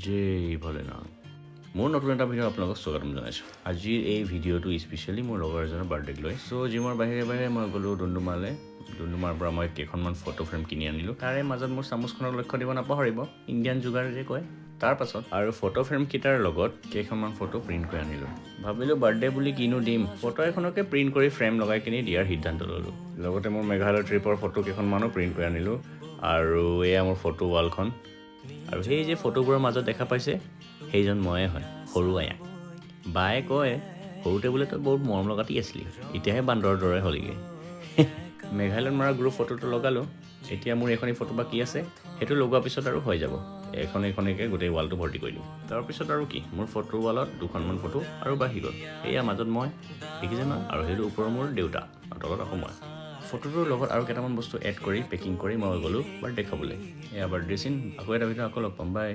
জয় ভোলেনাথ মোৰ নতুন এটা ভিডিঅ' আপোনালোকক স্বাগতম জনাইছোঁ আজিৰ এই ভিডিঅ'টো স্পেচিয়েলি মোৰ লগৰ এজনৰ বাৰ্থডেক লৈ চ' জিমৰ বাহিৰে বাহিৰে মই গ'লোঁ ডুমডুমাৰ পৰা মই কেইখনমান ফটো ফ্ৰেম কিনি আনিলোঁ তাৰে মাজত মোৰ চামুচখনক লক্ষ্য দিব নাপাহৰিব ইণ্ডিয়ান যোগাৰ যে কয় তাৰ পাছত আৰু ফটো ফ্ৰেম কেইটাৰ লগত কেইখনমান ফটো প্ৰিণ্ট কৰি আনিলোঁ ভাবিলোঁ বাৰ্থডে বুলি কিনো দিম ফটো এখনকে প্ৰিণ্ট কৰি ফ্ৰেম লগাই কিনি দিয়াৰ সিদ্ধান্ত ল'লোঁ লগতে মোৰ মেঘালয় ট্ৰিপৰ ফটো কেইখনমানো প্ৰিণ্ট কৰি আনিলোঁ আৰু এয়া মোৰ ফটো ৱালখন আৰু সেই যে ফটোবোৰৰ মাজত দেখা পাইছে সেইজন ময়ে হয় সৰু আয়া বায়ে কয় সৰুতে বোলে তই বহুত মৰম লগাতি আছিলি এতিয়াহে বান্দৰৰ দৰে হ'লিগৈ মেঘালয়ত মৰা গ্ৰুপ ফটোটো লগালোঁ এতিয়া মোৰ এইখনি ফটো বাকী আছে সেইটো লগোৱাৰ পিছত আৰু হৈ যাব এখনকে গোটেই ৱালটো ভৰ্তি কৰিলোঁ তাৰপিছত আৰু কি মোৰ ফটো ৱালত দুখনমান ফটো আৰু বাঢ়ি গ'ল এয়া মাজত মই দেখিছে নহয় আৰু সেইটো ওপৰৰ মোৰ দেউতা আৰু তলত আকৌ মই ফটোটোৰ লগত আৰু কেইটামান বস্তু এড কৰি পেকিং কৰি মই গ'লোঁ বাৰ্থডে খাবলৈ এয়া বাৰ্থডে চিন আকৌ এটা ভিডিঅ' আকৌ লগ পাম বাই